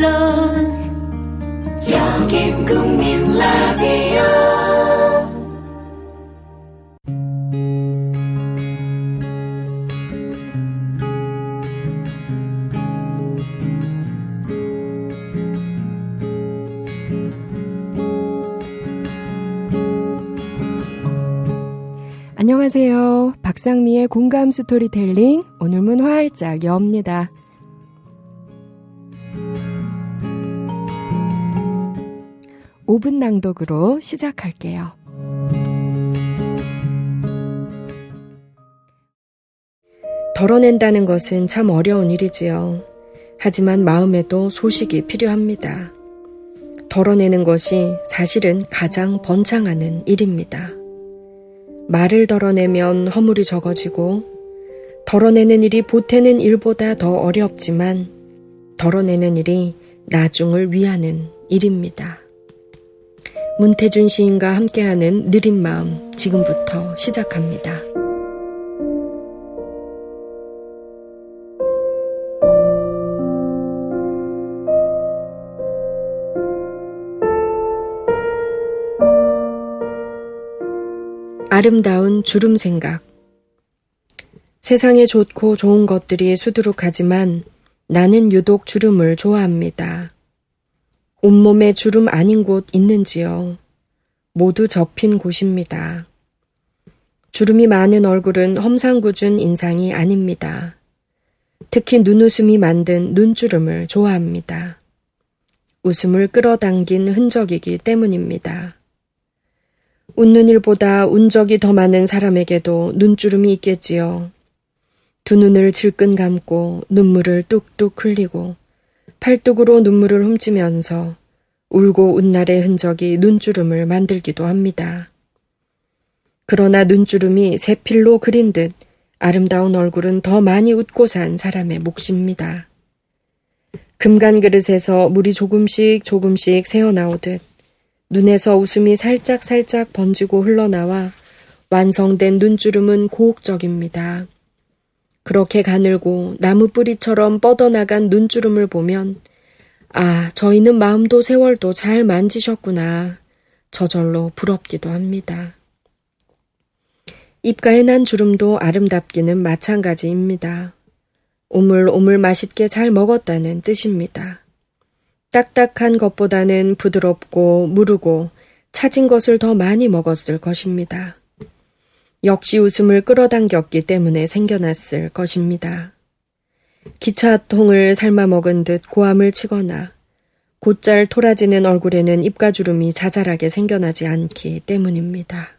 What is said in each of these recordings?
물론 여긴 국민 라디오. 안녕하세요. 박상미의 공감 스토리텔링, 오늘 문 활짝 엽니다. (5분) 낭독으로 시작할게요. 덜어낸다는 것은 참 어려운 일이지요. 하지만 마음에도 소식이 필요합니다. 덜어내는 것이 사실은 가장 번창하는 일입니다. 말을 덜어내면 허물이 적어지고 덜어내는 일이 보태는 일보다 더 어렵지만 덜어내는 일이 나중을 위하는 일입니다. 문태준 시인과 함께하는 느린 마음, 지금부터 시작합니다. 아름다운 주름 생각. 세상에 좋고 좋은 것들이 수두룩하지만 나는 유독 주름을 좋아합니다. 온몸에 주름 아닌 곳 있는지요? 모두 접힌 곳입니다. 주름이 많은 얼굴은 험상궂은 인상이 아닙니다. 특히 눈웃음이 만든 눈주름을 좋아합니다. 웃음을 끌어당긴 흔적이기 때문입니다. 웃는 일보다 운 적이 더 많은 사람에게도 눈주름이 있겠지요. 두 눈을 질끈 감고 눈물을 뚝뚝 흘리고 팔뚝으로 눈물을 훔치면서 울고 웃날의 흔적이 눈주름을 만들기도 합니다. 그러나 눈주름이 세필로 그린 듯 아름다운 얼굴은 더 많이 웃고 산 사람의 몫입니다. 금간 그릇에서 물이 조금씩 조금씩 새어나오듯 눈에서 웃음이 살짝살짝 번지고 흘러나와 완성된 눈주름은 고혹적입니다. 그렇게 가늘고 나무 뿌리처럼 뻗어나간 눈주름을 보면 아, 저희는 마음도 세월도 잘 만지셨구나. 저절로 부럽기도 합니다. 입가에 난 주름도 아름답기는 마찬가지입니다. 오물오물 맛있게 잘 먹었다는 뜻입니다. 딱딱한 것보다는 부드럽고 무르고 차진 것을 더 많이 먹었을 것입니다. 역시 웃음을 끌어당겼기 때문에 생겨났을 것입니다. 기차통을 삶아 먹은 듯 고함을 치거나 곧잘 토라지는 얼굴에는 입가주름이 자잘하게 생겨나지 않기 때문입니다.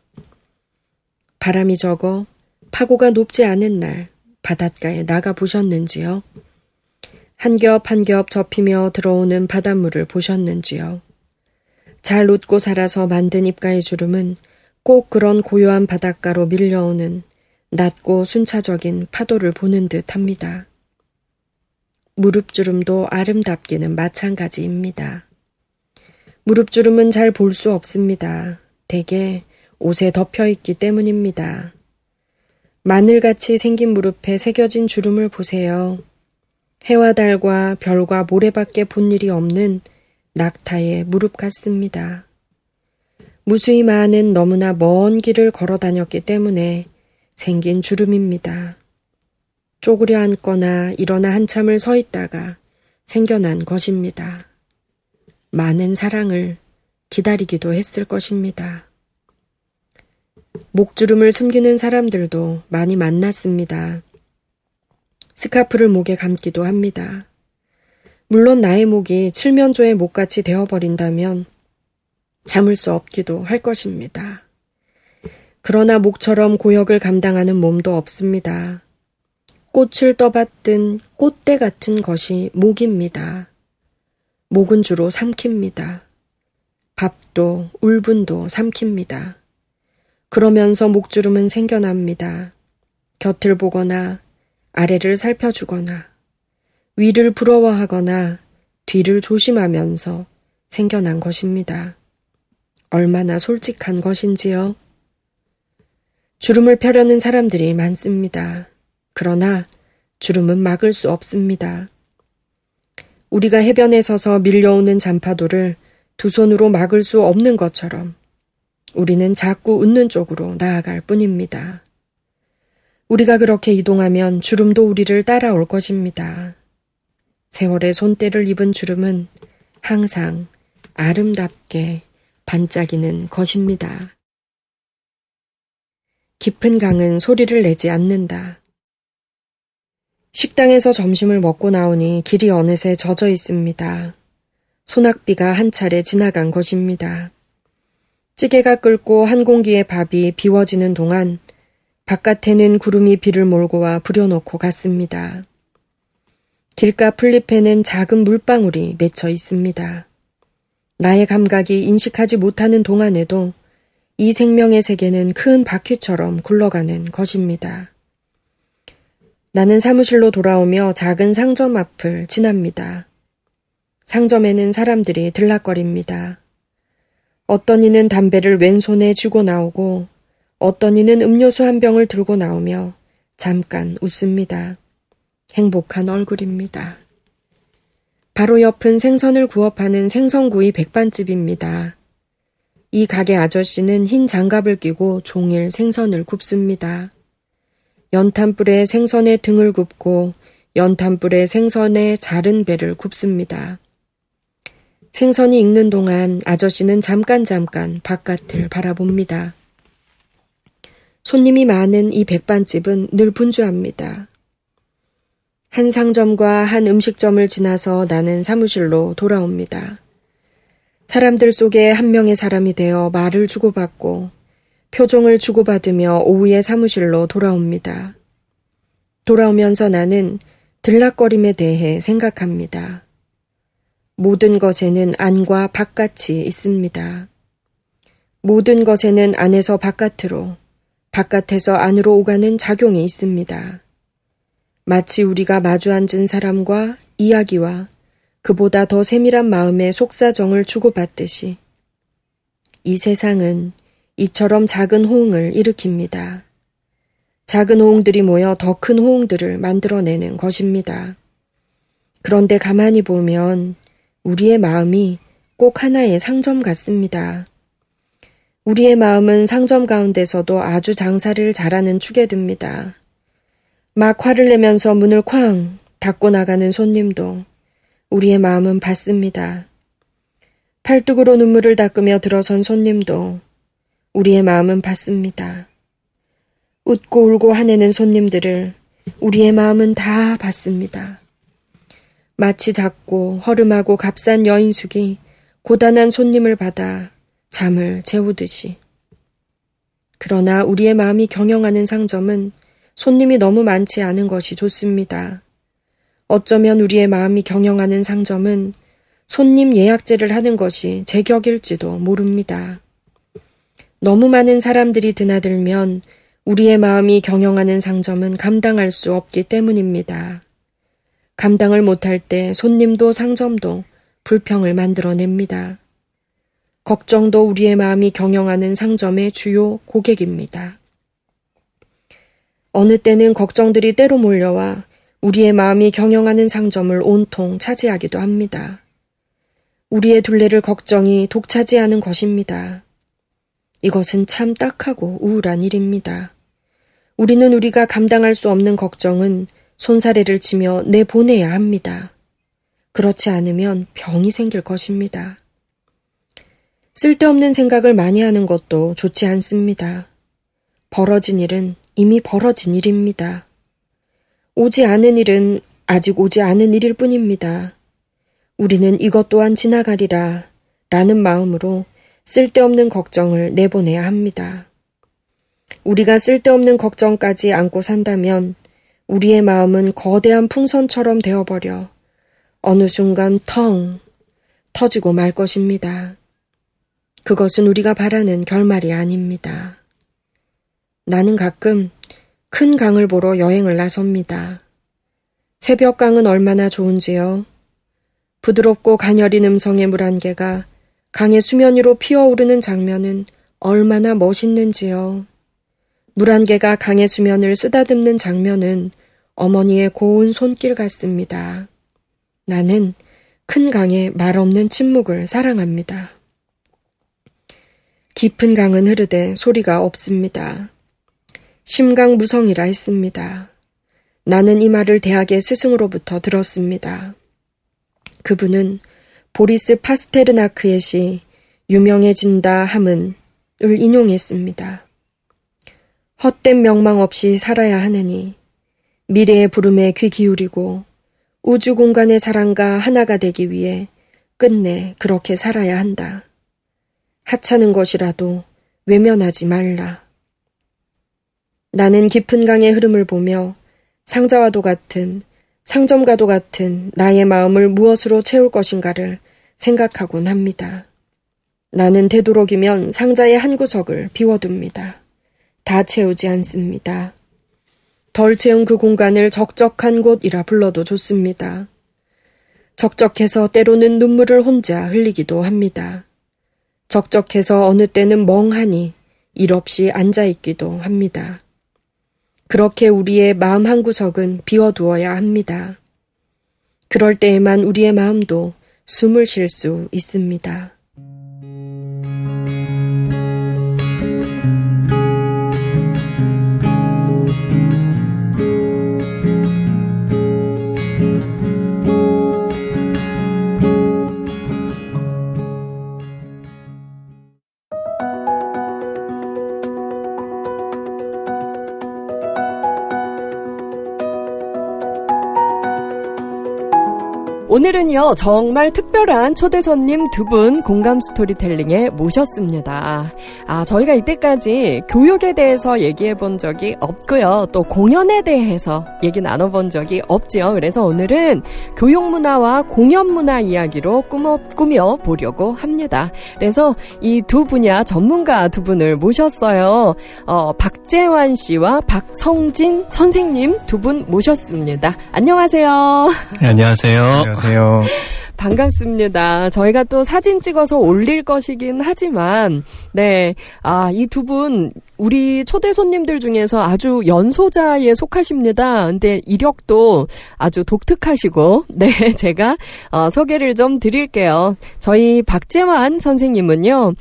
바람이 적어 파고가 높지 않은 날 바닷가에 나가 보셨는지요? 한 겹 한 겹 접히며 들어오는 바닷물을 보셨는지요? 잘 웃고 살아서 만든 입가의 주름은 꼭 그런 고요한 바닷가로 밀려오는 낮고 순차적인 파도를 보는 듯 합니다. 무릎주름도 아름답기는 마찬가지입니다. 무릎주름은 잘 볼 수 없습니다. 대개 옷에 덮여있기 때문입니다. 마늘같이 생긴 무릎에 새겨진 주름을 보세요. 해와 달과 별과 모래밖에 본 일이 없는 낙타의 무릎 같습니다. 무수히 많은 너무나 먼 길을 걸어 다녔기 때문에 생긴 주름입니다. 쪼그려 앉거나 일어나 한참을 서 있다가 생겨난 것입니다. 많은 사랑을 기다리기도 했을 것입니다. 목주름을 숨기는 사람들도 많이 만났습니다. 스카프를 목에 감기도 합니다. 물론 나의 목이 칠면조의 목같이 되어버린다면 참을 수 없기도 할 것입니다. 그러나 목처럼 고역을 감당하는 몸도 없습니다. 꽃을 떠받든 꽃대 같은 것이 목입니다. 목은 주로 삼킵니다. 밥도 울분도 삼킵니다. 그러면서 목주름은 생겨납니다. 곁을 보거나 아래를 살펴주거나 위를 부러워하거나 뒤를 조심하면서 생겨난 것입니다. 얼마나 솔직한 것인지요. 주름을 펴려는 사람들이 많습니다. 그러나 주름은 막을 수 없습니다. 우리가 해변에 서서 밀려오는 잔파도를 두 손으로 막을 수 없는 것처럼 우리는 자꾸 웃는 쪽으로 나아갈 뿐입니다. 우리가 그렇게 이동하면 주름도 우리를 따라올 것입니다. 세월의 손때를 입은 주름은 항상 아름답게 반짝이는 것입니다. 깊은 강은 소리를 내지 않는다. 식당에서 점심을 먹고 나오니 길이 어느새 젖어 있습니다. 소낙비가 한 차례 지나간 것입니다. 찌개가 끓고 한 공기의 밥이 비워지는 동안 바깥에는 구름이 비를 몰고 와 부려놓고 갔습니다. 길가 풀잎에는 작은 물방울이 맺혀 있습니다. 나의 감각이 인식하지 못하는 동안에도 이 생명의 세계는 큰 바퀴처럼 굴러가는 것입니다. 나는 사무실로 돌아오며 작은 상점 앞을 지납니다. 상점에는 사람들이 들락거립니다. 어떤 이는 담배를 왼손에 쥐고 나오고 어떤 이는 음료수 한 병을 들고 나오며 잠깐 웃습니다. 행복한 얼굴입니다. 바로 옆은 생선을 구워 파는 생선구이 백반집입니다. 이 가게 아저씨는 흰 장갑을 끼고 종일 생선을 굽습니다. 연탄불에 생선의 등을 굽고 연탄불에 생선의 자른 배를 굽습니다. 생선이 익는 동안 아저씨는 잠깐 바깥을 바라봅니다. 손님이 많은 이 백반집은 늘 분주합니다. 한 상점과 한 음식점을 지나서 나는 사무실로 돌아옵니다. 사람들 속에 한 명의 사람이 되어 말을 주고받고 표정을 주고받으며 오후에 사무실로 돌아옵니다. 돌아오면서 나는 들락거림에 대해 생각합니다. 모든 것에는 안과 바깥이 있습니다. 모든 것에는 안에서 바깥으로, 바깥에서 안으로 오가는 작용이 있습니다. 마치 우리가 마주 앉은 사람과 이야기와 그보다 더 세밀한 마음의 속사정을 주고받듯이 이 세상은 이처럼 작은 호응을 일으킵니다. 작은 호응들이 모여 더 큰 호응들을 만들어내는 것입니다. 그런데 가만히 보면 우리의 마음이 꼭 하나의 상점 같습니다. 우리의 마음은 상점 가운데서도 아주 장사를 잘하는 축에 듭니다. 막 화를 내면서 문을 쾅 닫고 나가는 손님도 우리의 마음은 받습니다. 팔뚝으로 눈물을 닦으며 들어선 손님도 우리의 마음은 받습니다. 웃고 울고 화내는 손님들을 우리의 마음은 다 받습니다. 마치 작고 허름하고 값싼 여인숙이 고단한 손님을 받아 잠을 재우듯이. 그러나 우리의 마음이 경영하는 상점은 손님이 너무 많지 않은 것이 좋습니다. 어쩌면 우리의 마음이 경영하는 상점은 손님 예약제를 하는 것이 제격일지도 모릅니다. 너무 많은 사람들이 드나들면 우리의 마음이 경영하는 상점은 감당할 수 없기 때문입니다. 감당을 못할 때 손님도 상점도 불평을 만들어냅니다. 걱정도 우리의 마음이 경영하는 상점의 주요 고객입니다. 어느 때는 걱정들이 때로 몰려와 우리의 마음이 경영하는 상점을 온통 차지하기도 합니다. 우리의 둘레를 걱정이 독차지하는 것입니다. 이것은 참 딱하고 우울한 일입니다. 우리는 우리가 감당할 수 없는 걱정은 손사래를 치며 내보내야 합니다. 그렇지 않으면 병이 생길 것입니다. 쓸데없는 생각을 많이 하는 것도 좋지 않습니다. 벌어진 일은 이미 벌어진 일입니다. 오지 않은 일은 아직 오지 않은 일일 뿐입니다. 우리는 이것 또한 지나가리라 라는 마음으로 쓸데없는 걱정을 내보내야 합니다. 우리가 쓸데없는 걱정까지 안고 산다면 우리의 마음은 거대한 풍선처럼 되어버려 어느 순간 텅 터지고 말 것입니다. 그것은 우리가 바라는 결말이 아닙니다. 나는 가끔 큰 강을 보러 여행을 나섭니다. 새벽강은 얼마나 좋은지요. 부드럽고 가녀린 음성의 물 한 개가 강의 수면 위로 피어오르는 장면은 얼마나 멋있는지요. 물 한 개가 강의 수면을 쓰다듬는 장면은 어머니의 고운 손길 같습니다. 나는 큰 강의 말 없는 침묵을 사랑합니다. 깊은 강은 흐르되 소리가 없습니다. 심강무성이라 했습니다. 나는 이 말을 대학의 스승으로부터 들었습니다. 그분은 보리스 파스테르나크의 시 유명해진다 함은을 인용했습니다. 헛된 명망 없이 살아야 하느니 미래의 부름에 귀 기울이고 우주 공간의 사랑과 하나가 되기 위해 끝내 그렇게 살아야 한다. 하찮은 것이라도 외면하지 말라. 나는 깊은 강의 흐름을 보며 상자와도 같은, 상점과도 같은 나의 마음을 무엇으로 채울 것인가를 생각하곤 합니다. 나는 되도록이면 상자의 한 구석을 비워둡니다. 다 채우지 않습니다. 덜 채운 그 공간을 적적한 곳이라 불러도 좋습니다. 적적해서 때로는 눈물을 혼자 흘리기도 합니다. 적적해서 어느 때는 멍하니 일 없이 앉아있기도 합니다. 그렇게 우리의 마음 한 구석은 비워두어야 합니다. 그럴 때에만 우리의 마음도 숨을 쉴 수 있습니다. 오늘은요, 정말 특별한 초대 손님 두 분 공감 스토리텔링에 모셨습니다. 저희가 이때까지 교육에 대해서 얘기해 본 적이 없고요. 또 공연에 대해서 얘기 나눠본 적이 없죠. 그래서 오늘은 교육문화와 공연문화 이야기로 꾸며 보려고 합니다. 그래서 이 두 분야 전문가 두 분을 모셨어요. 박재환 씨와 박성진 선생님 두 분 모셨습니다. 안녕하세요. 네, 안녕하세요. 안녕하세요. 반갑습니다. 저희가 또 사진 찍어서 올릴 것이긴 하지만, 네, 이 두 분, 우리 초대 손님들 중에서 아주 연소자에 속하십니다. 근데 이력도 아주 독특하시고, 네, 제가, 소개를 좀 드릴게요. 저희 박재환 선생님은요,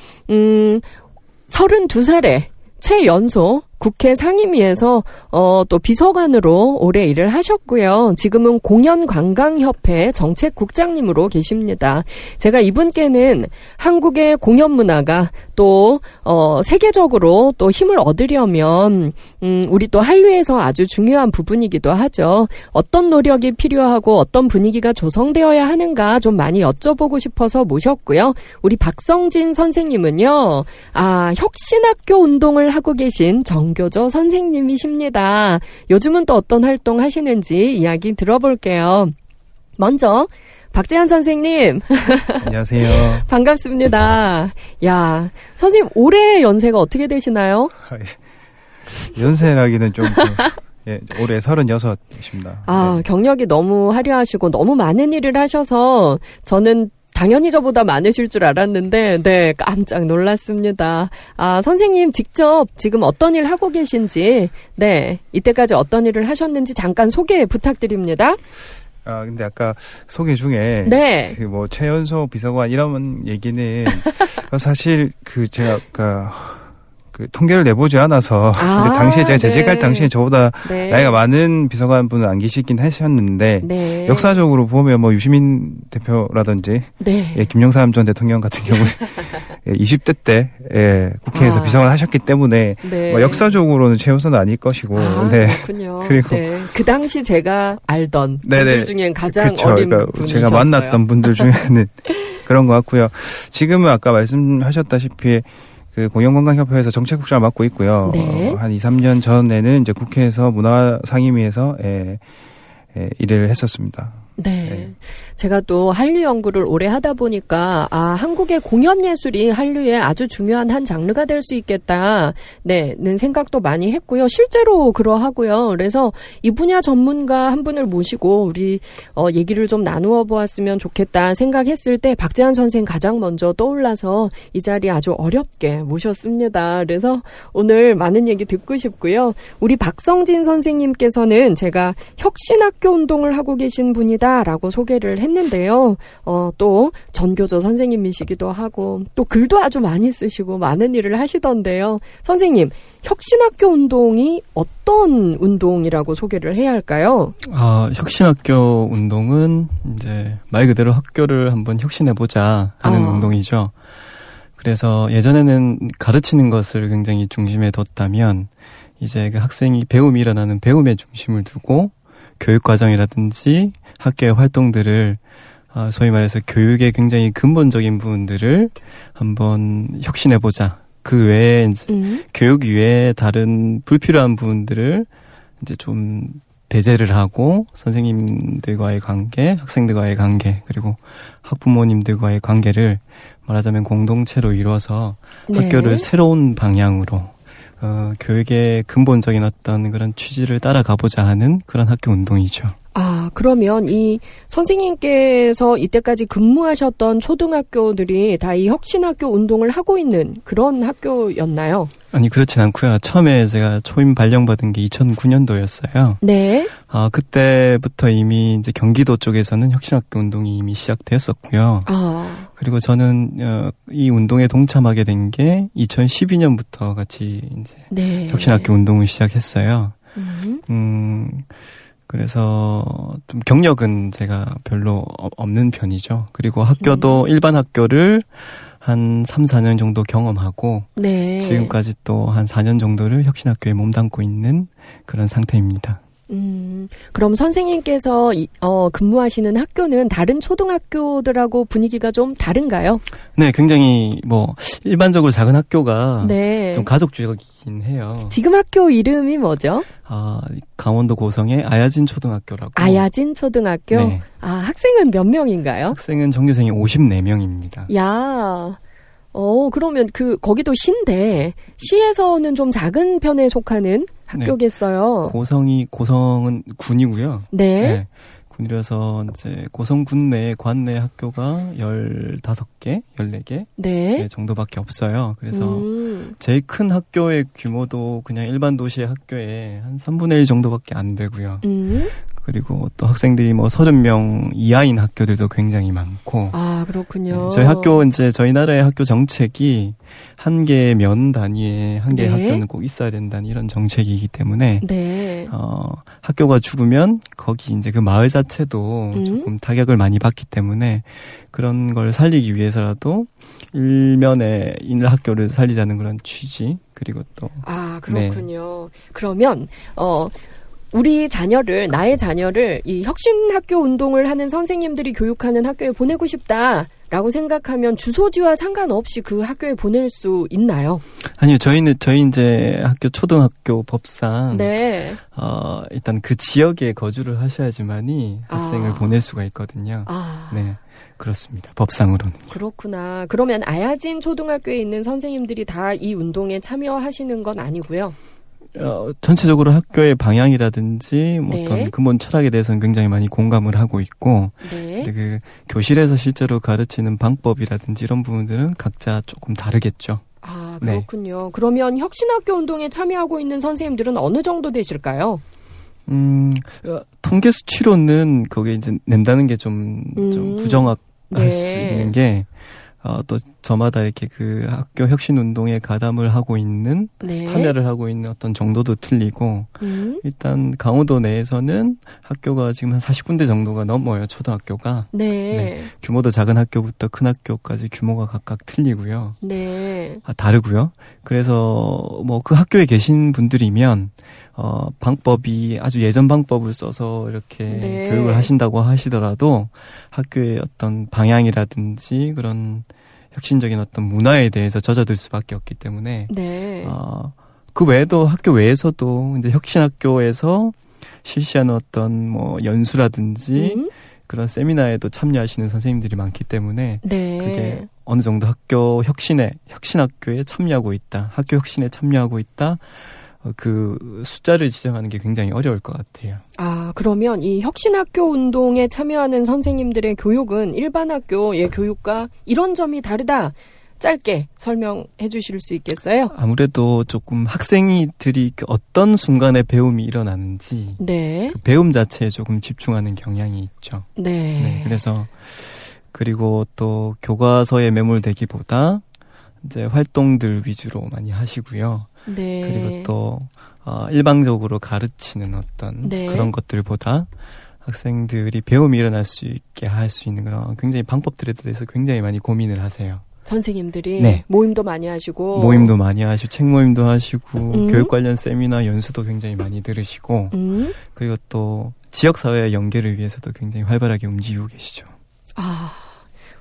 32살에 최연소 국회 상임위에서 또 비서관으로 오래 일을 하셨고요. 지금은 공연관광협회 정책국장님으로 계십니다. 제가 이분께는 한국의 공연문화가 또 세계적으로 또 힘을 얻으려면 우리 또 한류에서 아주 중요한 부분이기도 하죠. 어떤 노력이 필요하고 어떤 분위기가 조성되어야 하는가 좀 많이 여쭤보고 싶어서 모셨고요. 우리 박성진 선생님은요. 혁신학교 운동을 하고 계신 정교조 선생님이십니다. 요즘은 또 어떤 활동 하시는지 이야기 들어볼게요. 먼저 박재환 선생님. 안녕하세요. 반갑습니다. 야, 선생님 올해 연세가 어떻게 되시나요? 연세라기는 좀 올해 36입니다. 경력이 너무 화려하시고 너무 많은 일을 하셔서 저는 당연히 저보다 많으실 줄 알았는데, 네, 깜짝 놀랐습니다. 선생님 직접 지금 어떤 일 하고 계신지, 네, 이때까지 어떤 일을 하셨는지 잠깐 소개 부탁드립니다. 근데 아까 소개 중에, 네, 최연소 비서관 이런 얘기는 사실 제가 통계를 내보지 않아서 근데 당시에 제가 재직할 당시에 저보다 나이가 많은 비서관 분은 안 계시긴 하셨는데 역사적으로 보면 유시민 대표라든지 김영삼 전 대통령 같은 경우에 20대 때 국회에서 비서관 하셨기 때문에 역사적으로는 최연소는 아닐 것이고 그렇군요. 그리고 그 당시 제가 알던 분들 중엔 가장 어린 분이셨어요. 제가 만났던 분들 중에는 그런 것 같고요. 지금은 아까 말씀하셨다시피 공연관광협회에서 정책국장을 맡고 있고요. 한 2, 3년 전에는 이제 국회에서 문화상임위에서 일을 했었습니다. 네. 제가 또 한류 연구를 오래 하다 보니까 한국의 공연 예술이 한류의 아주 중요한 한 장르가 될 수 있겠다. 는 생각도 많이 했고요. 실제로 그러하고요. 그래서 이 분야 전문가 한 분을 모시고 우리 얘기를 좀 나누어 보았으면 좋겠다 생각했을 때 박재환 선생 가장 먼저 떠올라서 이 자리에 아주 어렵게 모셨습니다. 그래서 오늘 많은 얘기 듣고 싶고요. 우리 박성진 선생님께서는 제가 혁신학교 운동을 하고 계신 분이다. 혁신해보자라고 소개를 했는데요. 또 전교조 선생님이시기도 하고 또 글도 아주 많이 쓰시고 많은 일을 하시던데요. 선생님, 혁신학교 운동이 어떤 운동이라고 소개를 해야 할까요? 혁신학교 운동은 이제 말 그대로 학교를 한번 혁신해보자 하는 운동이죠. 그래서 예전에는 가르치는 것을 굉장히 중심에 뒀다면 이제 그 학생이 배움이 일어나는 배움에 중심을 두고 교육과정이라든지 학교의 활동들을 소위 말해서 교육의 굉장히 근본적인 부분들을 한번 혁신해보자. 그 외에 이제 교육 이외에 다른 불필요한 부분들을 이제 좀 배제를 하고 선생님들과의 관계, 학생들과의 관계, 그리고 학부모님들과의 관계를 말하자면 공동체로 이루어서 학교를 새로운 방향으로 교육의 근본적인 어떤 그런 취지를 따라가보자 하는 그런 학교 운동이죠. 그러면 이 선생님께서 이때까지 근무하셨던 초등학교들이 다 이 혁신학교 운동을 하고 있는 그런 학교였나요? 아니, 그렇진 않고요. 처음에 제가 초임 발령받은 게 2009년도였어요. 네. 그때부터 이미 이제 경기도 쪽에서는 혁신학교 운동이 이미 시작되었었고요. 그리고 저는 이 운동에 동참하게 된 게 2012년부터 같이 이제 혁신학교 운동을 시작했어요. 그래서 좀 경력은 제가 별로 없는 편이죠. 그리고 학교도 일반 학교를 한 3, 4년 정도 경험하고 지금까지 또 한 4년 정도를 혁신학교에 몸담고 있는 그런 상태입니다. 그럼 선생님께서 근무하시는 학교는 다른 초등학교들하고 분위기가 좀 다른가요? 네, 굉장히 일반적으로 작은 학교가 좀 가족적이긴 해요. 지금 학교 이름이 뭐죠? 강원도 고성의 아야진 초등학교라고. 아야진 초등학교? 네. 학생은 몇 명인가요? 학생은 전교생이 54명입니다. 야, 그러면 거기도 시인데, 시에서는 좀 작은 편에 속하는 학교겠어요. 고성은 군이고요. 네. 군이라서 이제 고성군 내 관내 학교가 15개, 14개 정도밖에 없어요. 그래서 제일 큰 학교의 규모도 그냥 일반 도시의 학교의 한 3분의 1 정도밖에 안 되고요. 그리고 또 학생들이 30명 이하인 학교들도 굉장히 많고. 그렇군요. 저희 나라의 학교 정책이 한 개의 면 단위의 한 개의 학교는 꼭 있어야 된다는 이런 정책이기 때문에. 학교가 죽으면 거기 이제 그 마을 자체도 조금 타격을 많이 받기 때문에 그런 걸 살리기 위해서라도 일면에 있는 학교를 살리자는 그런 취지. 그리고 또. 그렇군요. 그러면, 나의 자녀를 이 혁신학교 운동을 하는 선생님들이 교육하는 학교에 보내고 싶다라고 생각하면 주소지와 상관없이 그 학교에 보낼 수 있나요? 아니요, 저희 이제 초등학교 법상 일단 그 지역에 거주를 하셔야지만이 학생을 보낼 수가 있거든요. 네. 그렇습니다. 법상으로는. 그렇구나. 그러면 아야진 초등학교에 있는 선생님들이 다 이 운동에 참여하시는 건 아니고요. 전체적으로 학교의 방향이라든지 어떤 근본 철학에 대해서는 굉장히 많이 공감을 하고 있고, 근데 그 교실에서 실제로 가르치는 방법이라든지 이런 부분들은 각자 조금 다르겠죠. 그렇군요. 그러면 혁신학교 운동에 참여하고 있는 선생님들은 어느 정도 되실까요? 통계 수치로는 거기에 이제 낸다는 게 좀 부정확할 수 있는 게, 또 저마다 이렇게 그 학교 혁신 운동에 가담을 하고 있는 참여를 하고 있는 어떤 정도도 틀리고 일단 강원도 내에서는 학교가 지금 한 40군데 정도가 넘어요. 초등학교가. 규모도 작은 학교부터 큰 학교까지 규모가 각각 틀리고요. 다르고요. 그래서 그 학교에 계신 분들이면 방법이 아주 예전 방법을 써서 이렇게 교육을 하신다고 하시더라도 학교의 어떤 방향이라든지 그런 혁신적인 어떤 문화에 대해서 젖어들 수밖에 없기 때문에 그 외에도 학교 외에서도 이제 혁신학교에서 실시하는 어떤 연수라든지 그런 세미나에도 참여하시는 선생님들이 많기 때문에 그게 어느 정도 학교 혁신학교에 참여하고 있다, 학교 혁신에 참여하고 있다. 그 숫자를 지정하는 게 굉장히 어려울 것 같아요. 그러면 이 혁신학교 운동에 참여하는 선생님들의 교육은 일반 학교의 교육과 이런 점이 다르다. 짧게 설명해 주실 수 있겠어요? 아무래도 조금 학생들이 어떤 순간에 배움이 일어나는지 네. 그 배움 자체에 조금 집중하는 경향이 있죠. 네. 그래서 그리고 또 교과서에 매몰되기보다 이제 활동들 위주로 많이 하시고요. 네. 그리고 또 일방적으로 가르치는 어떤 네. 그런 것들보다 학생들이 배움이 일어날 수 있게 할 수 있는 그런 굉장히 방법들에 대해서 굉장히 많이 고민을 하세요. 선생님들이 네. 모임도 많이 하시고 모임도 많이 하시고 책 모임도 하시고 교육 관련 세미나 연수도 굉장히 많이 들으시고 그리고 또 지역사회의 연계를 위해서도 굉장히 활발하게 움직이고 계시죠.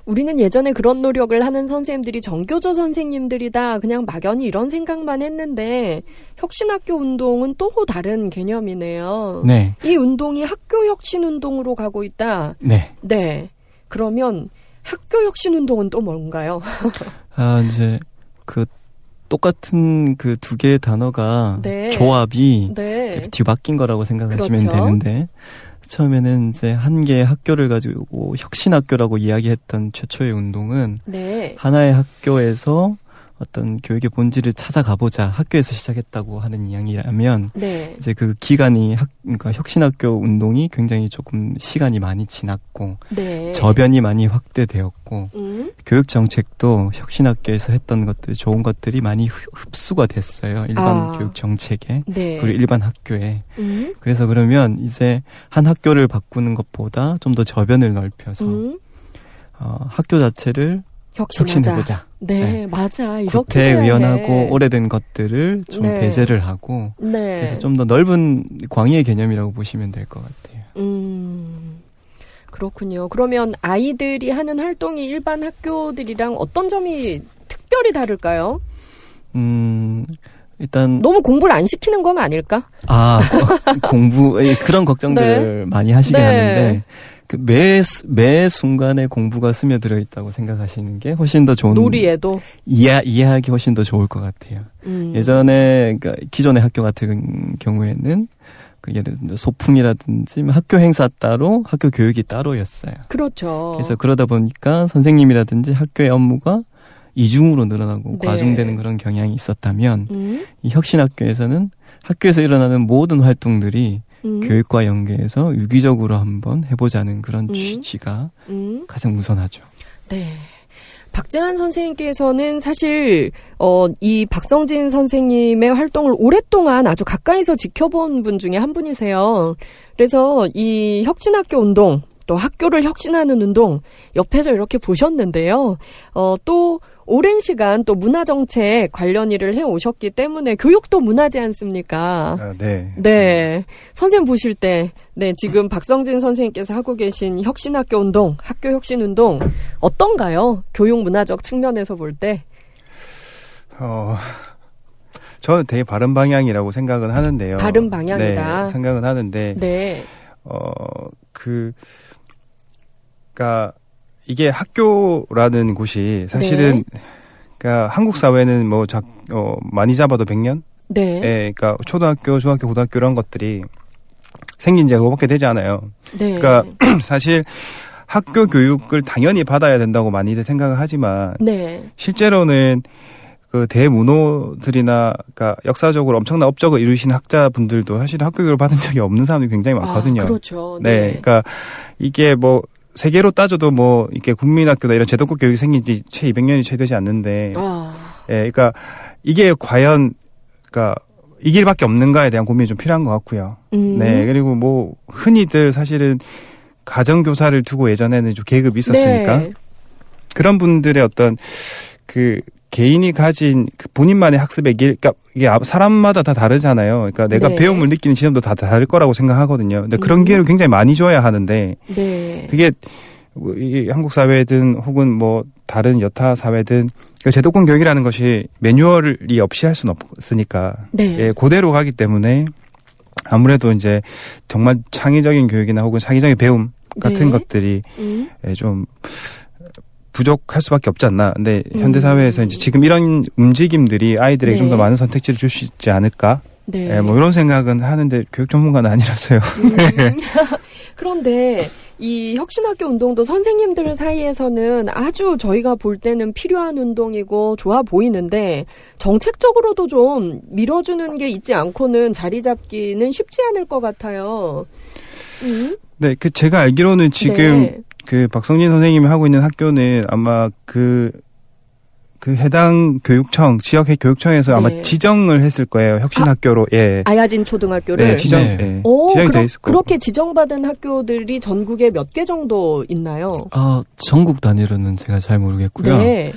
우리는 예전에 그런 노력을 하는 선생님들이 정교조 선생님들이다. 그냥 막연히 이런 생각만 했는데 혁신학교 운동은 또 다른 개념이네요. 네. 이 운동이 학교 혁신 운동으로 가고 있다. 네. 네. 그러면 학교 혁신 운동은 또 뭔가요? 이제 그 똑같은 그 두 개의 단어가 네. 조합이 네. 뒤바뀐 거라고 생각하시면 그렇죠. 되는데 처음에는 이제 한 개의 학교를 가지고 혁신학교라고 이야기했던 최초의 운동은 네. 하나의 학교에서 어떤 교육의 본질을 찾아가보자 학교에서 시작했다고 하는 이야기라면 네. 이제 그 기간이 그러니까 혁신학교 운동이 굉장히 조금 시간이 많이 지났고 네. 저변이 많이 확대되었고 교육 정책도 혁신학교에서 했던 것들 좋은 것들이 많이 흡수가 됐어요. 일반 교육 정책에 네. 그리고 일반 학교에. 그래서 그러면 이제 한 학교를 바꾸는 것보다 좀 더 저변을 넓혀서 학교 자체를 혁신해보자. 네, 맞아. 이렇게 구태의연하고 오래된 것들을 좀 네. 배제를 하고 네. 그래서 좀 더 넓은 광의의 개념이라고 보시면 될 것 같아요. 그렇군요. 그러면 아이들이 하는 활동이 일반 학교들이랑 어떤 점이 특별히 다를까요? 일단 너무 공부를 안 시키는 건 아닐까? 공부 그런 걱정들을 많이 하시긴 하는데 그 매 순간에 공부가 스며들어 있다고 생각하시는 게 훨씬 더 좋은 놀이에도 이해하기 훨씬 더 좋을 것 같아요. 예전에 그러니까 기존의 학교 같은 경우에는 그 예를 들어 소풍이라든지 학교 행사 따로 학교 교육이 따로였어요. 그렇죠. 그래서 그러다 보니까 선생님이라든지 학교의 업무가 이중으로 늘어나고 네. 과중되는 그런 경향이 있었다면 이 혁신학교에서는 학교에서 일어나는 모든 활동들이 교육과 연계해서 유기적으로 한번 해보자는 그런 취지가 가장 우선하죠. 네. 박재환 선생님께서는 사실 이 박성진 선생님의 활동을 오랫동안 아주 가까이서 지켜본 분 중에 한 분이세요. 그래서 이 혁신학교 운동 또 학교를 혁신하는 운동 옆에서 이렇게 보셨는데요. 또 오랜 시간 또 문화정책 관련 일을 해오셨기 때문에 교육도 문화지 않습니까? 네. 네. 선생님 보실 때, 네, 지금 박성진 선생님께서 하고 계신 혁신학교 운동, 학교 혁신 운동, 어떤가요? 교육 문화적 측면에서 볼 때? 저는 되게 바른 방향이라고 생각은 하는데요. 바른 방향이다. 네, 생각은 하는데, 네. 그러니까 이게 학교라는 곳이 사실은 그러니까 한국 사회는 많이 잡아도 100년? 네. 그러니까 초등학교, 중학교, 고등학교 이런 것들이 생긴 지가 그거밖에 되지 않아요. 네. 그러니까 사실 학교 교육을 당연히 받아야 된다고 많이들 생각을 하지만 네. 실제로는 그 대문호들이나 그러니까 역사적으로 엄청난 업적을 이루신 학자분들도 사실 학교 교육을 받은 적이 없는 사람들이 굉장히 많거든요. 그렇죠. 네. 그러니까 이게 세계로 따져도 이렇게 국민학교나 이런 제도권 교육이 생긴 지 채 200년이 채 되지 않는데, 그러니까 이게 과연, 그러니까 이 길밖에 없는가에 대한 고민이 좀 필요한 것 같고요. 네. 그리고 흔히들 사실은 가정교사를 두고 예전에는 좀 계급이 있었으니까, 네. 그런 분들의 어떤 개인이 가진 본인만의 학습의 길, 그러니까 이게 사람마다 다 다르잖아요. 그러니까 내가 네. 배움을 느끼는 지점도 다 다를 거라고 생각하거든요. 근데 그런 기회를 굉장히 많이 줘야 하는데, 네. 그게 이 한국 사회든 혹은 다른 여타 사회든 그 제도권 교육이라는 것이 매뉴얼이 없이 할 수는 없으니까, 네. 그대로 가기 때문에 아무래도 이제 정말 창의적인 교육이나 혹은 창의적인 배움 같은 네. 것들이 좀 부족할 수밖에 없지 않나. 근데 현대 사회에서 이제 지금 이런 움직임들이 아이들에게 네. 좀 더 많은 선택지를 줄 수 있지 않을까 네. 네, 뭐 이런 생각은 하는데 교육 전문가는 아니라서요. 그런데 이 혁신학교 운동도 선생님들 사이에서는 아주 저희가 볼 때는 필요한 운동이고 좋아 보이는데 정책적으로도 좀 밀어주는 게 있지 않고는 자리 잡기는 쉽지 않을 것 같아요. 네, 그 제가 알기로는 지금 네. 그 박성진 선생님이 하고 있는 학교는 아마 그 해당 교육청, 지역의 교육청에서 네. 아마 지정을 했을 거예요. 혁신학교로. 예. 아야진 초등학교를. 네, 지정. 네. 예. 오, 지정이 돼 있을 거고. 그렇게 지정받은 학교들이 전국에 몇 개 정도 있나요? 전국 단위로는 제가 잘 모르겠고요. 네.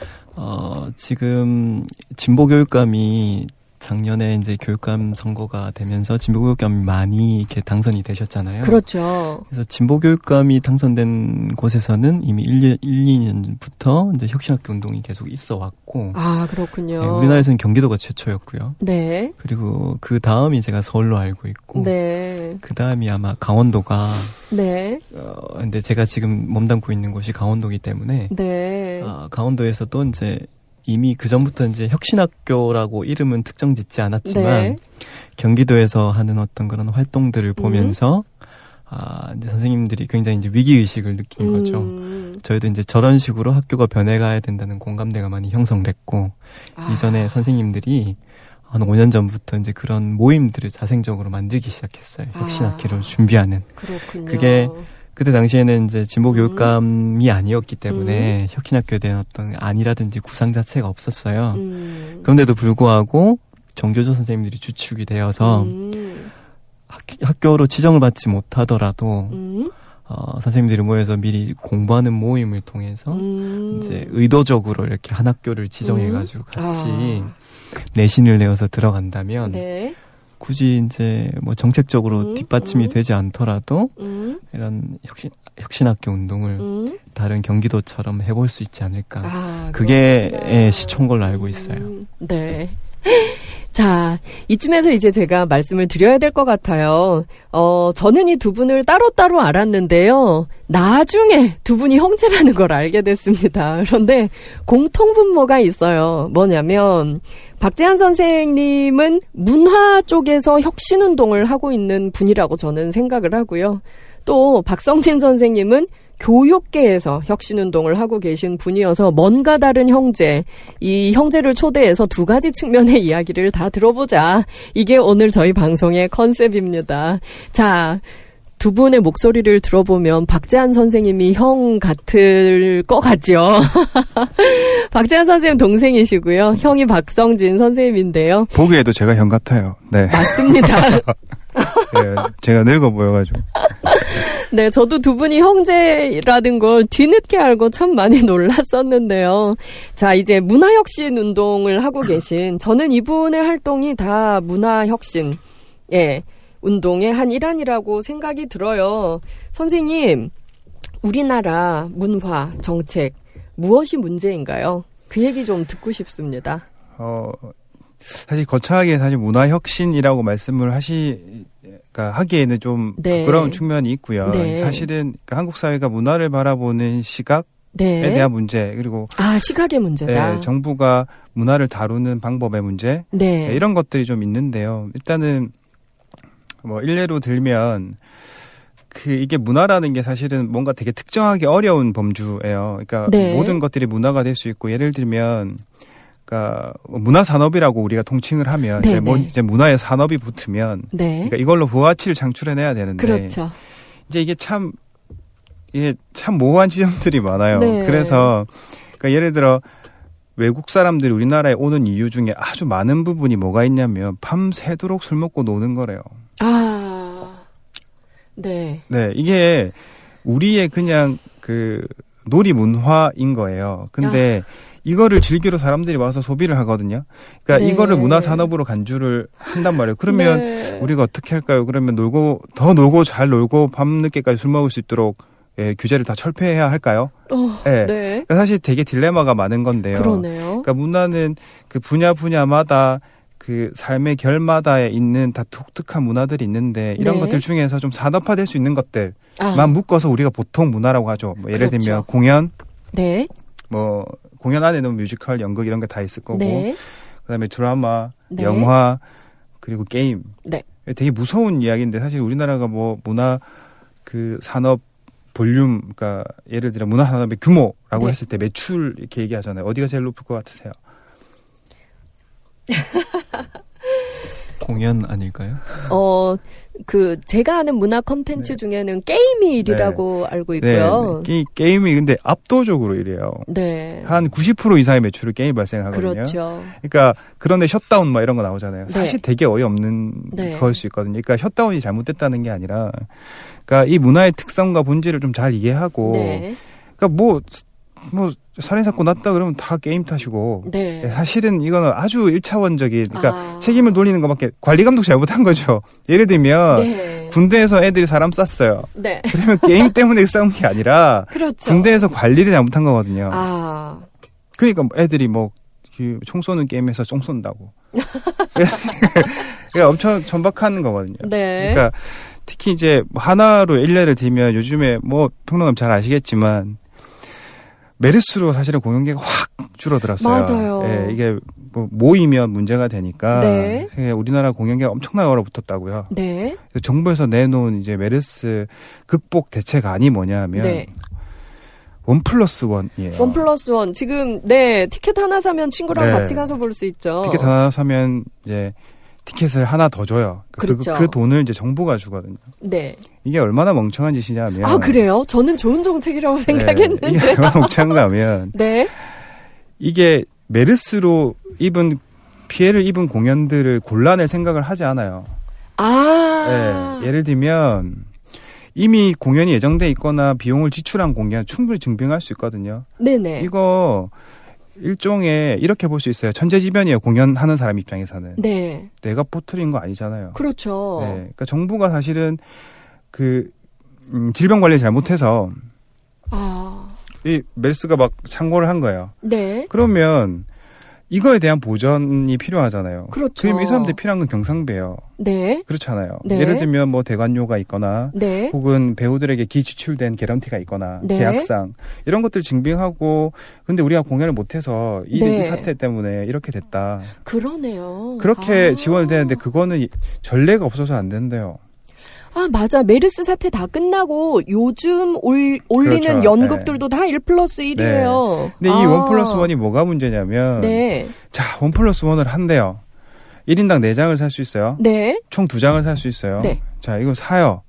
지금 진보교육감이 작년에 이제 교육감 선거가 되면서 진보교육감이 많이 이렇게 당선이 되셨잖아요. 그렇죠. 그래서 진보교육감이 당선된 곳에서는 이미 1, 2년부터 이제 혁신학교 운동이 계속 있어 왔고. 아, 그렇군요. 네, 우리나라에서는 경기도가 최초였고요. 네. 그리고 그 다음이 제가 서울로 알고 있고. 네. 그 다음이 아마 강원도가. 네. 근데 제가 지금 몸담고 있는 곳이 강원도이기 때문에. 네. 강원도에서도 이제 이미 그 전부터 이제 혁신학교라고 이름은 특정 짓지 않았지만 네. 경기도에서 하는 어떤 그런 활동들을 보면서 이제 선생님들이 굉장히 이제 위기 의식을 느낀 거죠. 저희도 이제 저런 식으로 학교가 변해가야 된다는 공감대가 많이 형성됐고 이전에 선생님들이 한 5년 전부터 이제 그런 모임들을 자생적으로 만들기 시작했어요. 혁신학교를 준비하는. 그렇군요. 그게 그때 당시에는 이제 진보 교육감이 아니었기 때문에 혁신학교에 대한 어떤 안이라든지 구상 자체가 없었어요. 그런데도 불구하고 정교조 선생님들이 주축이 되어서 학교로 지정을 받지 못하더라도 선생님들이 모여서 미리 공부하는 모임을 통해서 이제 의도적으로 이렇게 한 학교를 지정해가지고 같이 내신을 내어서 들어간다면 네. 굳이 이제 뭐 정책적으로 뒷받침이 되지 않더라도 이런 혁신학교 운동을 다른 경기도처럼 해볼 수 있지 않을까. 그게 시초인 걸로 알고 있어요. 네. 자, 이쯤에서 이제 제가 말씀을 드려야 될 것 같아요. 저는 이 두 분을 따로따로 알았는데요. 나중에 두 분이 형제라는 걸 알게 됐습니다. 그런데 공통분모가 있어요. 뭐냐면, 박재한 선생님은 문화 쪽에서 혁신운동을 하고 있는 분이라고 저는 생각을 하고요. 또 박성진 선생님은 교육계에서 혁신운동을 하고 계신 분이어서 뭔가 다른 형제, 이 형제를 초대해서 두 가지 측면의 이야기를 다 들어보자. 이게 오늘 저희 방송의 컨셉입니다. 자, 두 분의 목소리를 들어보면 박재한 선생님이 형 같을 것 같죠? 박재한 선생님 동생이시고요. 형이 박성진 선생님인데요. 보기에도 제가 형 같아요. 네. 맞습니다. 네, 제가 늙어 보여가지고. 네, 저도 두 분이 형제라는 걸 뒤늦게 알고 참 많이 놀랐었는데요. 자, 이제 문화혁신 운동을 하고 계신, 저는 이분의 활동이 다 문화혁신, 운동의 한 일환이라고 생각이 들어요. 선생님, 우리나라 문화, 정책, 무엇이 문제인가요? 그 얘기 좀 듣고 싶습니다. 사실 거창하게 사실 문화혁신이라고 말씀을 하기에는 좀 부끄러운 측면이 있고요. 네. 사실은 한국 사회가 문화를 바라보는 시각에 대한 문제, 그리고 시각의 문제다. 네, 정부가 문화를 다루는 방법의 문제, 네. 이런 것들이 좀 있는데요. 일단은 뭐 일례로 들면 이게 문화라는 게 사실은 뭔가 되게 특정하기 어려운 범주예요. 그러니까 모든 것들이 문화가 될 수 있고, 예를 들면 그러니까 문화 산업이라고 우리가 통칭을 하면 이제 문화의 산업이 붙으면 그러니까 이걸로 부가가치를 창출해내야 되는데 그렇죠. 이제 이게 참 모호한 지점들이 많아요. 네. 그래서 그러니까 예를 들어 외국 사람들이 우리나라에 오는 이유 중에 아주 많은 부분이 뭐가 있냐면 밤새도록 술 먹고 노는 거래요. 네. 네, 이게 우리의 그냥 놀이 문화인 거예요. 근데 이거를 즐기러 사람들이 와서 소비를 하거든요. 그러니까 이거를 문화 산업으로 간주를 한단 말이에요. 그러면 우리가 어떻게 할까요? 그러면 더 놀고 잘 놀고 밤늦게까지 술 먹을 수 있도록 규제를 다 철폐해야 할까요? 네. 그러니까 사실 되게 딜레마가 많은 건데요. 그러네요. 그러니까 문화는 그 분야마다 그 삶의 결마다에 있는 다 독특한 문화들이 있는데 이런 것들 중에서 좀 산업화될 수 있는 것들만 묶어서 우리가 보통 문화라고 하죠. 뭐 예를 들면 공연, 뭐 공연 안에는 뮤지컬, 연극 이런 게 다 있을 거고, 그다음에 드라마, 영화, 그리고 게임. 네. 되게 무서운 이야기인데 사실 우리나라가 뭐 문화 그 산업 볼륨, 그러니까 예를 들어 문화 산업의 규모라고 네. 했을 때 매출 이렇게 얘기하잖아요. 어디가 제일 높을 것 같으세요? 공연 아닐까요? 제가 아는 문화 콘텐츠 중에는 게임이 1위라고 알고 있고요. 게임이 근데 압도적으로 이래요. 네. 한 90% 이상의 매출을 게임이 발생하거든요. 그렇죠. 그러니까 그런데 셧다운 막 이런 거 나오잖아요. 사실 네. 되게 어이없는 네. 거일 수 있거든요. 그러니까 셧다운이 잘못됐다는 게 아니라, 그러니까 이 문화의 특성과 본질을 좀 잘 이해하고, 네. 그러니까 뭐 살인사건 났다 그러면 다 게임 탓이고, 네. 사실은 이거는 아주 1차원적인, 그러니까 책임을 돌리는 것밖에, 관리 감독 잘못한 거죠. 예를 들면, 네. 군대에서 애들이 사람 쐈어요. 네. 그러면 게임 때문에 싸운 게 아니라, 그렇죠. 군대에서 관리를 잘못한 거거든요. 아. 그러니까 애들이 총 쏘는 게임에서 총 쏜다고. 그러니까 엄청 천박한 거거든요. 네. 그러니까 특히 이제 하나로 일례를 들면 요즘에 뭐 평론가님 잘 아시겠지만 메르스로 사실은 공연계가 확 줄어들었어요. 맞아요. 예, 이게 뭐 모이면 문제가 되니까 네. 우리나라 공연계가 엄청나게 얼어붙었다고요. 네. 그래서 정부에서 내놓은 이제 메르스 극복 대책안이 뭐냐면 네. 1+1이에요. 1+1. 지금, 네, 티켓 하나 사면 친구랑 네. 같이 가서 볼 수 있죠. 티켓 하나 사면 이제 티켓을 하나 더 줘요. 그렇죠. 그 돈을 이제 정부가 주거든요. 네. 이게 얼마나 멍청한 짓이냐면. 아, 그래요? 저는 좋은 정책이라고 생각했는데. 이게 얼마나 멍청한가 하면. 네. 이게 메르스로 피해를 입은 공연들을 골라낼 생각을 하지 않아요. 아. 네, 예를 들면, 이미 공연이 예정돼 있거나 비용을 지출한 공연 충분히 증빙할 수 있거든요. 네네. 이거 일종의 이렇게 볼 수 있어요. 천재지변이에요. 공연하는 사람 입장에서는. 네. 내가 퍼뜨린 거 아니잖아요. 그렇죠. 네, 그러니까 정부가 사실은 질병 관리를 잘못해서 이 메르스가 막 창궐을 한 거예요. 네. 그러면 이거에 대한 보전이 필요하잖아요. 그렇죠. 그럼 이 사람들이 필요한 건 경상배예요. 네. 그렇잖아요. 네. 예를 들면 뭐 대관료가 있거나 네. 혹은 배우들에게 기지출된 개런티가 있거나 네. 계약상 이런 것들 증빙하고 근데 우리가 공연을 못해서 이 네. 사태 때문에 이렇게 됐다. 그러네요. 그렇게 지원을 되는데 그거는 전례가 없어서 안 된대요. 아, 맞아. 메르스 사태 다 끝나고 요즘 올리는 그렇죠. 연극들도 다 1+1이에요. 네. 근데 이 1+1이 뭐가 문제냐면 네. 자, 1+1을 한대요. 1인당 4장을 살 수 있어요. 네. 총 2장을 살 수 있어요. 네. 자, 이거 사요.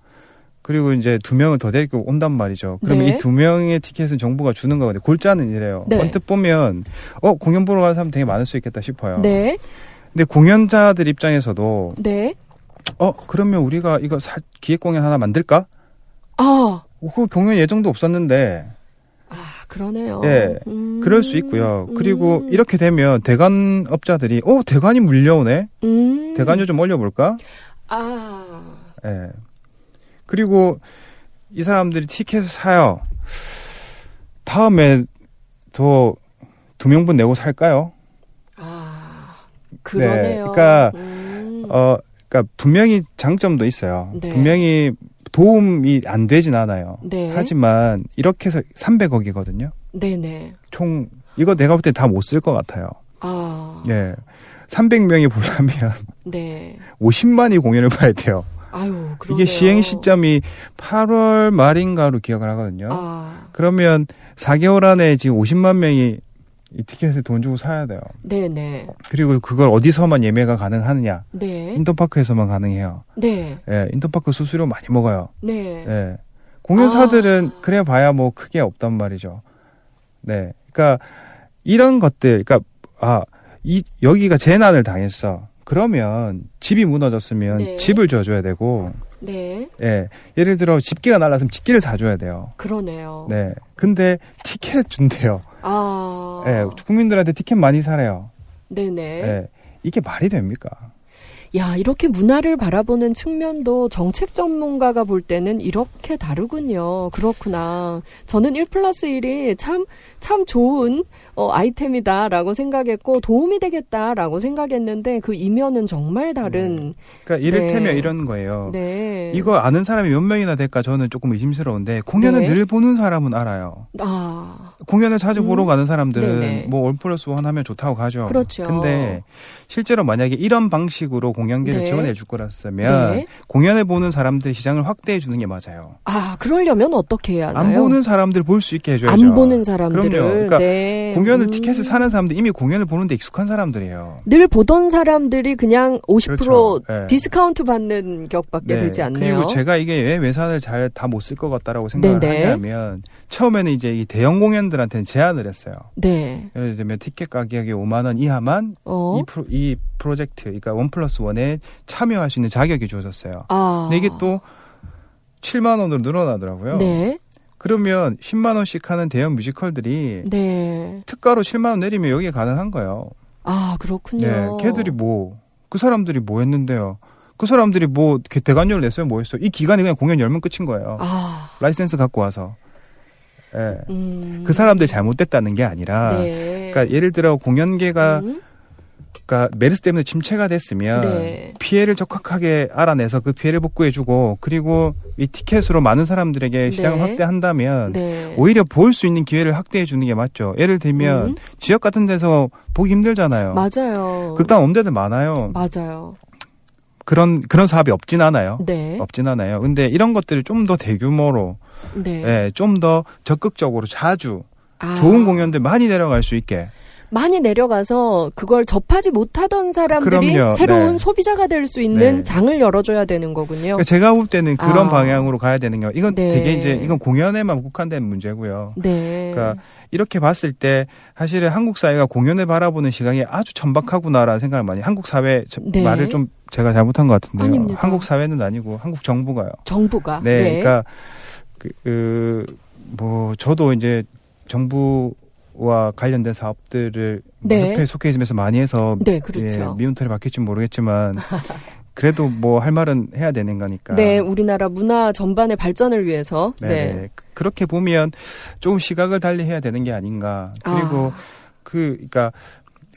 그리고 이제 2명을 더 데리고 온단 말이죠. 그러면 네. 이 2명의 티켓은 정부가 주는 거거든요. 골자는 이래요. 네. 언뜻 보면 공연 보러 가는 사람 되게 많을 수 있겠다 싶어요. 네. 근데 공연자들 입장에서도 네. 그러면 우리가 이거 기획 공연 하나 만들까? 그 공연 예정도 없었는데. 그러네요. 예. 그럴 수 있고요. 그리고 이렇게 되면 대관업자들이 대관이 물려오네. 대관료 좀 올려볼까? 예. 그리고 이 사람들이 티켓을 사요. 다음에 더 2명분 내고 살까요? 그러네요. 네. 그러니까 그러니까 분명히 장점도 있어요. 네. 분명히 도움이 안 되진 않아요. 네. 하지만 이렇게 해서 300억이거든요. 네네. 총 이거 내가 볼 때 다 못 쓸 것 같아요. 예. 300명이 보려면 네. 50만이 공연을 봐야 돼요. 아유, 그러네요. 이게 시행 시점이 8월 말인가로 기억을 하거든요. 그러면 4개월 안에 지금 50만 명이 이 티켓을 돈 주고 사야 돼요. 네네. 그리고 그걸 어디서만 예매가 가능하느냐? 네. 인터파크에서만 가능해요. 네. 예, 인터파크 수수료 많이 먹어요. 네. 예. 공연사들은 그래 봐야 뭐 크게 없단 말이죠. 네. 그러니까 이런 것들, 그러니까 여기가 재난을 당했어. 그러면 집이 무너졌으면 네. 집을 줘줘야 되고, 네. 예. 예를 들어 집기가 날랐으면 집기를 사줘야 돼요. 그러네요. 네. 근데 티켓 준대요. 아. 예. 국민들한테 티켓 많이 사래요. 네네. 예. 이게 말이 됩니까? 야, 이렇게 문화를 바라보는 측면도 정책 전문가가 볼 때는 이렇게 다르군요. 그렇구나. 저는 1+1이 참 좋은 아이템이다라고 생각했고 도움이 되겠다라고 생각했는데 그 이면은 정말 다른. 그러니까 이를테면 네. 이런 거예요. 네. 이거 아는 사람이 몇 명이나 될까 저는 조금 의심스러운데 공연을 네. 늘 보는 사람은 알아요. 공연을 자주 보러 가는 사람들은 네네. 뭐 원 플러스 원 하면 좋다고 가죠. 그렇죠. 근데 실제로 만약에 이런 방식으로 공연계를 네. 지원해 줄 거였으면 네. 공연을 보는 사람들 시장을 확대해 주는 게 맞아요. 아, 그러려면 어떻게 해야 하나요? 안 보는 사람들 볼 수 있게 해줘야죠. 안 보는 사람들을. 그럼요. 그러니까 네. 공연을 티켓을 사는 사람들 이미 공연을 보는데 익숙한 사람들이에요. 늘 보던 사람들이 그냥 50% 그렇죠. 네. 디스카운트 받는 격밖에 네. 되지 않나요? 그리고 제가 이게 왜 외산을 잘 다 못 쓸 것 같다라고 생각을 네네. 하냐면 처음에는 이제 이 대형 공연들한테는 제한을 했어요. 네. 예를 들면 티켓 가격이 5만 원 이하만 이 프로젝트, 그러니까 원 플러스 원에 참여할 수 있는 자격이 주어졌어요. 아. 근데 이게 또 7만 원으로 늘어나더라고요. 네. 그러면 10만 원씩 하는 대형 뮤지컬들이 네. 특가로 7만 원 내리면 여기에 가능한 거예요. 아, 그렇군요. 네, 걔들이 그 사람들이 뭐 했는데요. 그 사람들이 뭐 대관료를 냈어요, 뭐 했어요. 이 기간에 그냥 공연 열면 끝인 거예요. 아. 라이센스 갖고 와서. 예. 그 사람들이 잘못됐다는 게 아니라, 네. 그러니까 예를 들어 공연계가 그러니까 메르스 때문에 침체가 됐으면 네. 피해를 적확하게 알아내서 그 피해를 복구해주고, 그리고 이 티켓으로 많은 사람들에게 시장을 네. 확대한다면 네. 오히려 볼 수 있는 기회를 확대해주는 게 맞죠. 예를 들면 지역 같은 데서 보기 힘들잖아요. 맞아요. 극단 엄대들 많아요. 맞아요. 그런 사업이 없진 않아요. 네. 없진 않아요. 근데 이런 것들을 좀 더 대규모로, 네. 예, 좀 더 적극적으로 자주 아. 좋은 공연들 많이 내려갈 수 있게. 많이 내려가서 그걸 접하지 못하던 사람들이 그럼요. 새로운 네. 소비자가 될 수 있는 네. 장을 열어줘야 되는 거군요. 그러니까 제가 볼 때는 그런 아. 방향으로 가야 되는 거. 이건 네. 되게 이건 공연에만 국한된 문제고요. 네. 그러니까 이렇게 봤을 때 사실은 한국 사회가 공연을 바라보는 시각이 아주 천박하구나라는 생각을 많이, 한국 사회, 네. 말을 좀 제가 잘못한 것 같은데요. 아닙니다. 한국 사회는 아니고 한국 정부가요. 정부가. 네. 그러니까 저도 이제 정부와 관련된 사업들을 네. 협회에 속해 있으면서 많이 해서 네, 그렇죠. 미운털이 바뀔지 모르겠지만 그래도 뭐 할 말은 해야 되는 거니까. 네, 우리나라 문화 전반의 발전을 위해서. 네. 그렇게 보면 조금 시각을 달리 해야 되는 게 아닌가. 그리고 그러니까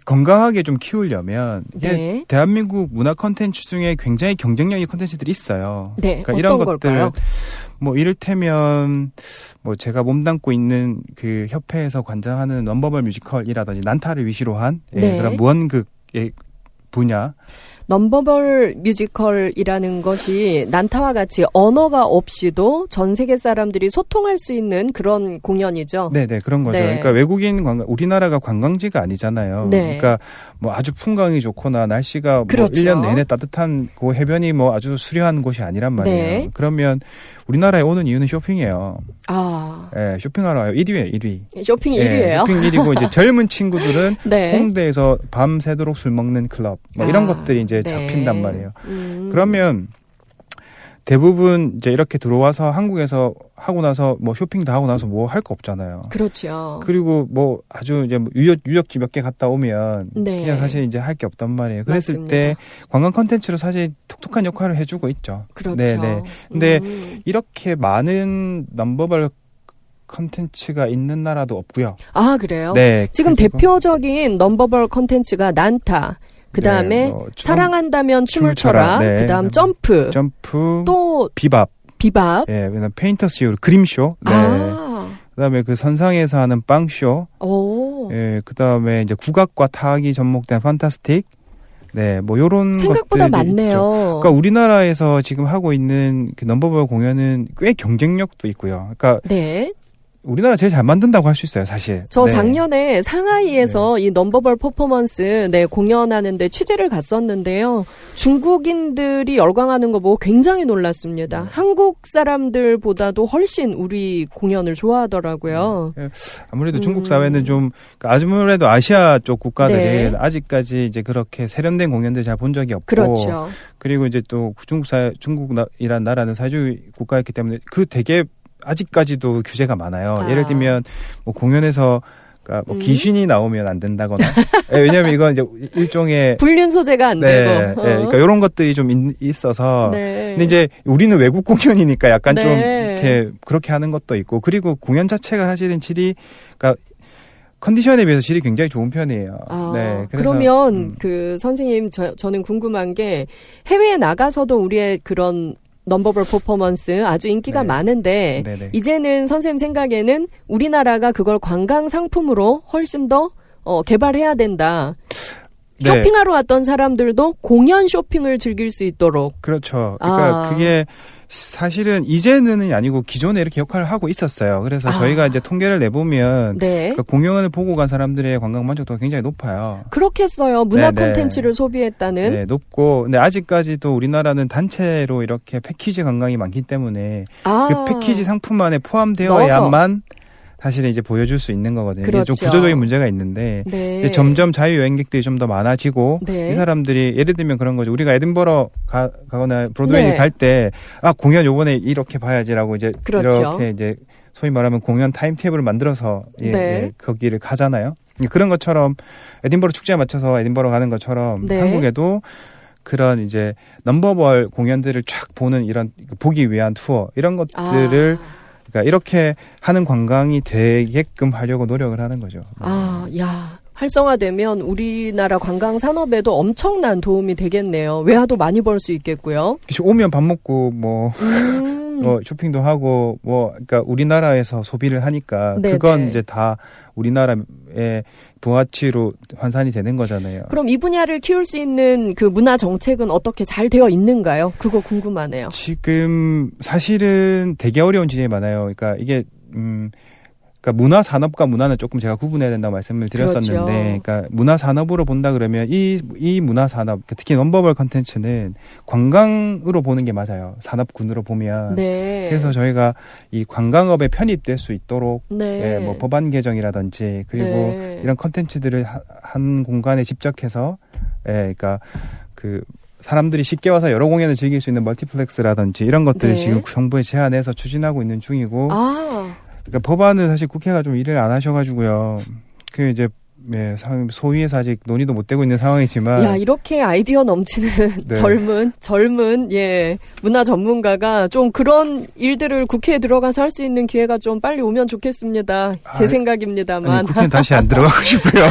건강하게 좀 키우려면 네. 대한민국 문화 콘텐츠 중에 굉장히 경쟁력이 콘텐츠들이 있어요. 네, 그러니까 어떤 이런 걸까요? 것들 뭐 이를테면 뭐 제가 몸담고 있는 그 협회에서 관장하는 넘버벌 뮤지컬이라든지 난타를 위시로 한 네. 그런 무언극의 분야. 넘버벌 뮤지컬이라는 것이 난타와 같이 언어가 없이도 전 세계 사람들이 소통할 수 있는 그런 공연이죠. 네네, 그런 거죠. 네. 그러니까 외국인 우리나라가 관광지가 아니잖아요. 네. 그러니까 뭐 아주 풍광이 좋거나 날씨가 그렇죠. 뭐 1년 내내 따뜻한 그 해변이 뭐 아주 수려한 곳이 아니란 말이에요. 네. 그러면 우리나라에 오는 이유는 쇼핑이에요. 아, 예, 쇼핑하러 와요. 1위예요, 1위. 쇼핑 예, 1위예요? 쇼핑 1위고 이제 젊은 친구들은 네. 홍대에서 밤 새도록 술 먹는 클럽 뭐 이런 아, 것들이 이제 네. 잡힌단 말이에요. 그러면 대부분 이제 이렇게 들어와서 한국에서 하고 나서 뭐 쇼핑 다 하고 나서 뭐 할 거 없잖아요. 그렇죠. 그리고 뭐 아주 이제 뭐 유적지 몇 개 갔다 오면 네. 그냥 사실 이제 할 게 없단 말이에요. 그랬을 맞습니다. 때 관광 콘텐츠로 사실 톡톡한 역할을 해주고 있죠. 그렇죠. 네네. 근데 이렇게 많은 넘버벌 콘텐츠가 있는 나라도 없고요. 아, 그래요? 네. 지금 그리고 대표적인 넘버벌 컨텐츠가 난타, 그 다음에 네, 뭐 사랑한다면 춤을 춤을 춰라. 춰라, 네. 그 다음 점프, 또 비밥. 비밥. 예, 그다음 페인터스 그림쇼. 네. 아, 그다음에 그 선상에서 하는 빵쇼. 오. 예, 그다음에 이제 국악과 타악이 접목된 판타스틱. 네, 뭐 요런 생각보다 것들이 많네요. 있죠. 그러니까 우리나라에서 지금 하고 있는 그 넘버벌 공연은 꽤 경쟁력도 있고요. 그러니까 네. 우리나라 제일 잘 만든다고 할 수 있어요, 사실. 저 네. 작년에 상하이에서 이 넘버벌 퍼포먼스 공연하는데 취재를 갔었는데요. 중국인들이 열광하는 거 보고 굉장히 놀랐습니다. 한국 사람들보다도 훨씬 우리 공연을 좋아하더라고요. 아무래도 중국 사회는 좀 아무래도 아시아 쪽 국가들이 네. 아직까지 이제 그렇게 세련된 공연들 잘 본 적이 없고, 그렇죠. 그리고 이제 또 중국이란 나라는 사회주의 국가였기 때문에 그 되게 아직까지도 규제가 많아요. 예를 들면 뭐 공연에서 그러니까 뭐 귀신이 나오면 안 된다거나. 예, 왜냐하면 이건 이제 일종의 불륜 소재가 안 네, 되고. 그러니까 이런 것들이 좀 있어서. 네. 근데 이제 우리는 외국 공연이니까 약간 네. 좀 이렇게 그렇게 하는 것도 있고, 그리고 공연 자체가 사실은 질이, 그러니까 컨디션에 비해서 질이 굉장히 좋은 편이에요. 아, 네, 그래서, 그러면 그 선생님 저는 궁금한 게 해외에 나가서도 우리의 그런 넘버볼 퍼포먼스 아주 인기가 네. 많은데 네네. 이제는 선생님 생각에는 우리나라가 그걸 관광 상품으로 훨씬 더 개발해야 된다. 네. 쇼핑하러 왔던 사람들도 공연 쇼핑을 즐길 수 있도록. 그렇죠. 그러니까 그게 사실은 이제는 아니고 기존에 이렇게 역할을 하고 있었어요. 그래서 저희가 이제 통계를 내보면 네. 그 공연을 보고 간 사람들의 관광 만족도가 굉장히 높아요. 그렇겠어요. 문화 네네. 콘텐츠를 소비했다는. 네, 높고 근데 아직까지도 우리나라는 단체로 이렇게 패키지 관광이 많기 때문에 그 패키지 상품 안에 포함되어야만 사실은 이제 보여줄 수 있는 거거든요. 그렇죠. 이게 좀 구조적인 문제가 있는데 네. 이제 점점 자유 여행객들이 좀 더 많아지고 네. 이 사람들이 예를 들면 그런 거죠. 우리가 에든버러 가거나 브로드웨이 네. 갈 때 공연 요번에 이렇게 봐야지라고 이제 그렇죠. 이렇게 이제 소위 말하면 공연 타임테이블을 만들어서 네. 거기를 가잖아요. 그런 것처럼 에든버러 축제에 맞춰서 에든버러 가는 것처럼 네. 한국에도 그런 이제 넘버벌 공연들을 쫙 보는 이런 보기 위한 투어 이런 것들을 그러니까 이렇게 하는 관광이 되게끔 하려고 노력을 하는 거죠. 활성화되면 우리나라 관광 산업에도 엄청난 도움이 되겠네요. 외화도 많이 벌 수 있겠고요. 오면 밥 먹고 뭐 쇼핑도 하고 그러니까 우리나라에서 소비를 하니까 네네. 그건 이제 다 우리나라의 부가치로 환산이 되는 거잖아요. 그럼 이 분야를 키울 수 있는 그 문화 정책은 어떻게 잘 되어 있는가요? 그거 궁금하네요. 지금 사실은 되게 어려운 지점이 많아요. 그러니까 이게 그러니까 문화 산업과 문화는 조금 제가 구분해야 된다고 말씀을 드렸었는데, 그렇죠. 그러니까 문화 산업으로 본다 그러면 이 문화 산업, 특히 넘버벌 컨텐츠는 관광으로 보는 게 맞아요. 산업군으로 보면. 네. 그래서 저희가 이 관광업에 편입될 수 있도록 네. 뭐 법안 개정이라든지 그리고 네. 이런 컨텐츠들을 한 공간에 집적해서, 그러니까 그 사람들이 쉽게 와서 여러 공연을 즐길 수 있는 멀티플렉스라든지 이런 것들을 네. 지금 정부에 제안해서 추진하고 있는 중이고. 아. 그러니까 법안은 사실 국회가 좀 일을 안 하셔가지고요. 그 이제 소위에서 아직 논의도 못 되고 있는 상황이지만. 야, 이렇게 아이디어 넘치는 네. 젊은 문화 전문가가 좀 그런 일들을 국회에 들어가서 할 수 있는 기회가 좀 빨리 오면 좋겠습니다. 제 생각입니다만. 아니, 국회는 다시 안 들어가고 싶고요.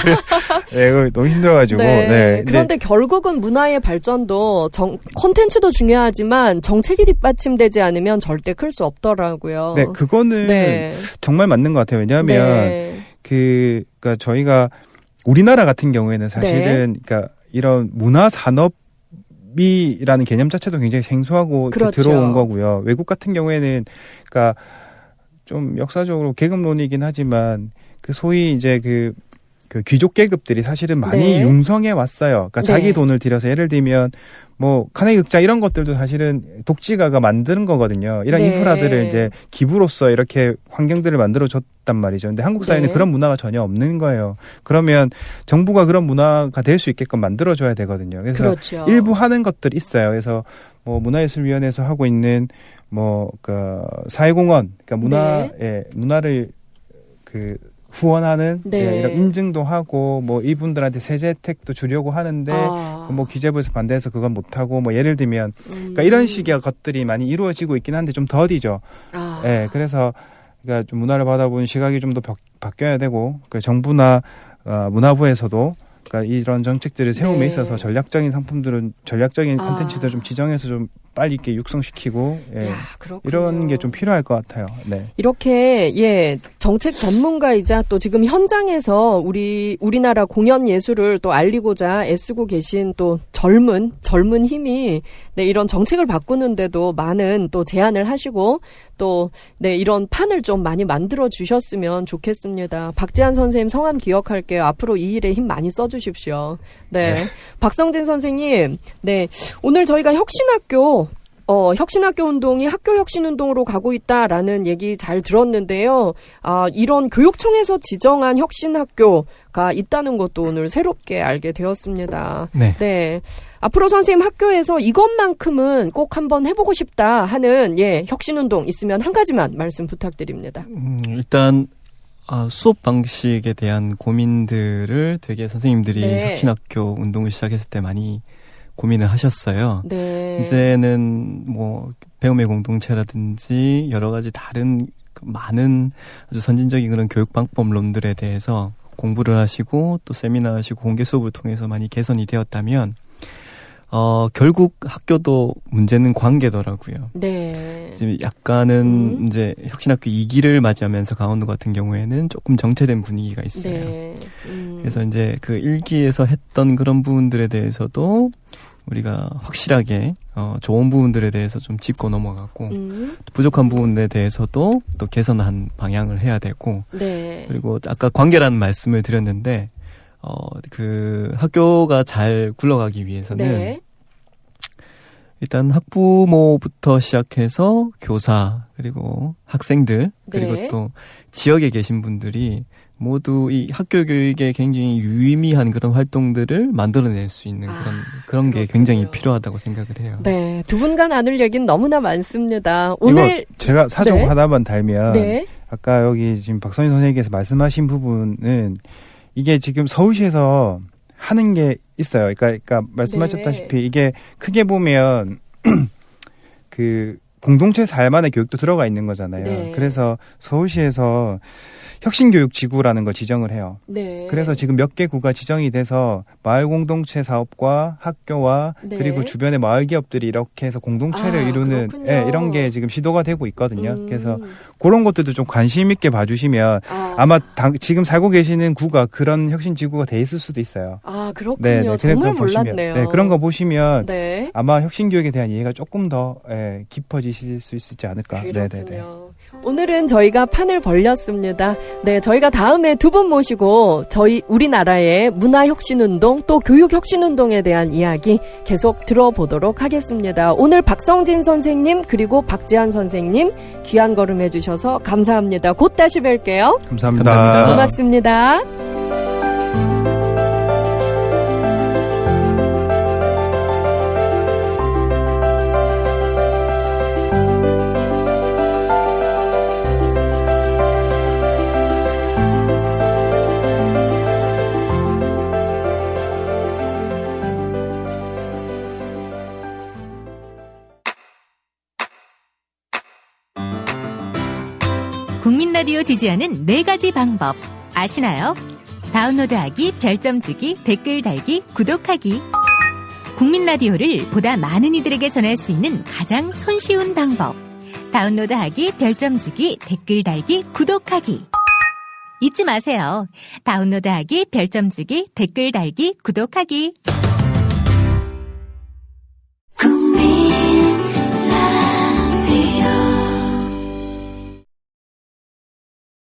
네, 이거 너무 힘들어가지고. 네. 네. 그런데 결국은 문화의 발전도 콘텐츠도 중요하지만 정책이 뒷받침되지 않으면 절대 클 수 없더라고요. 네, 그거는 네. 정말 맞는 것 같아요. 왜냐하면 네. 그러니까 저희가 우리나라 같은 경우에는 사실은 그러니까 이런 문화 산업이라는 개념 자체도 굉장히 생소하고 그렇죠. 들어온 거고요. 외국 같은 경우에는 그러니까 좀 역사적으로 계급론이긴 하지만 그 소위 이제 그 귀족 계급들이 사실은 많이 네. 융성해 왔어요. 그러니까 네. 자기 돈을 들여서 예를 들면 뭐 카네기 극장 이런 것들도 사실은 독지가가 만드는 거거든요. 이런 네. 인프라들을 이제 기부로서 이렇게 환경들을 만들어 줬단 말이죠. 근데 한국 사회는 네. 그런 문화가 전혀 없는 거예요. 그러면 정부가 그런 문화가 될 수 있게끔 만들어 줘야 되거든요. 그래서 그렇죠. 일부 하는 것들이 있어요. 그래서 뭐 문화예술위원회에서 하고 있는 뭐 그 사회공헌, 그러니까 문화를 그 후원하는 네. 이런 인증도 하고 뭐 이분들한테 세제 혜택도 주려고 하는데 뭐 기재부에서 반대해서 그건 못 하고 뭐 예를 들면 그러니까 이런 식의 것들이 많이 이루어지고 있긴 한데 좀 더디죠. 그래서 그러니까 좀 문화를 받아보는 시각이 좀 더 바뀌어야 되고 그 정부나 문화부에서도 그러니까 이런 정책들을 세움에 네. 있어서 전략적인 콘텐츠들을 좀 지정해서 좀 빨리 있게 육성시키고 이런 게 좀 필요할 것 같아요. 네. 이렇게 정책 전문가이자 또 지금 현장에서 우리나라 공연 예술을 또 알리고자 애쓰고 계신 또 젊은 힘이 이런 정책을 바꾸는데도 많은 또 제안을 하시고 또 이런 판을 좀 많이 만들어 주셨으면 좋겠습니다. 박지한 선생님 성함 기억할게요. 앞으로 이 일에 힘 많이 써주십시오. 네. 박성진 선생님, 오늘 저희가 혁신학교 운동이 학교 혁신운동으로 가고 있다라는 얘기 잘 들었는데요. 이런 교육청에서 지정한 혁신학교가 있다는 것도 오늘 새롭게 알게 되었습니다. 네. 앞으로 선생님 학교에서 이것만큼은 꼭 한번 해보고 싶다 하는 혁신운동 있으면 한 가지만 말씀 부탁드립니다. 일단 수업 방식에 대한 고민들을 되게 선생님들이 혁신학교 운동을 시작했을 때 많이 고민을 하셨어요. 네. 이제는 뭐 배움의 공동체라든지 여러 가지 다른 많은 아주 선진적인 그런 교육 방법론들에 대해서 공부를 하시고 또 세미나 하시고 공개 수업을 통해서 많이 개선이 되었다면 결국 학교도 문제는 관계더라고요. 네. 지금 약간은 이제 혁신학교 2기를 맞이하면서 강원도 같은 경우에는 조금 정체된 분위기가 있어요. 네. 그래서 이제 그 1기에서 했던 그런 부분들에 대해서도 우리가 확실하게 좋은 부분들에 대해서 좀 짚고 넘어가고 부족한 부분에 대해서도 또 개선한 방향을 해야 되고 네. 그리고 아까 관계라는 말씀을 드렸는데 그 학교가 잘 굴러가기 위해서는 네. 일단 학부모부터 시작해서 교사 그리고 학생들 그리고 네. 또 지역에 계신 분들이 모두 이 학교 교육에 굉장히 유의미한 그런 활동들을 만들어낼 수 있는 그런 게 굉장히 필요하다고 생각을 해요. 네, 두 분과 나눌 얘기는 너무나 많습니다. 오늘 제가 사정 네. 하나만 달면 네. 아까 여기 지금 박선희 선생님께서 말씀하신 부분은 이게 지금 서울시에서 하는 게 있어요. 그러니까 말씀하셨다시피 이게 크게 보면 그 공동체 살만의 교육도 들어가 있는 거잖아요. 네. 그래서 서울시에서 혁신교육지구라는 걸 지정을 해요. 네. 그래서 지금 몇 개 구가 지정이 돼서 마을 공동체 사업과 학교와 네. 그리고 주변의 마을 기업들이 이렇게 해서 공동체를 이루는 이런 게 지금 시도가 되고 있거든요. 그래서 그런 것들도 좀 관심 있게 봐주시면 아마 지금 살고 계시는 구가 그런 혁신지구가 돼 있을 수도 있어요. 아, 그렇군요. 네, 정말 몰랐네요. 네, 그런 거 보시면 네. 아마 혁신교육에 대한 이해가 조금 더 깊어지실 수 있지 않을까. 그렇군요. 오늘은 저희가 판을 벌렸습니다. 네, 저희가 다음에 두 분 모시고 우리나라의 문화혁신운동 또 교육혁신운동에 대한 이야기 계속 들어보도록 하겠습니다. 오늘 박성진 선생님 그리고 박재한 선생님 귀한 걸음 해주셔서 감사합니다. 곧 다시 뵐게요. 감사합니다. 고맙습니다. 국민 라디오 지지하는 4가지 방법 아시나요? 다운로드하기, 별점 주기, 댓글 달기, 구독하기. 국민 라디오를 보다 많은 이들에게 전할 수 있는 가장 손쉬운 방법. 다운로드하기, 별점 주기, 댓글 달기, 구독하기. 잊지 마세요. 다운로드하기, 별점 주기, 댓글 달기, 구독하기.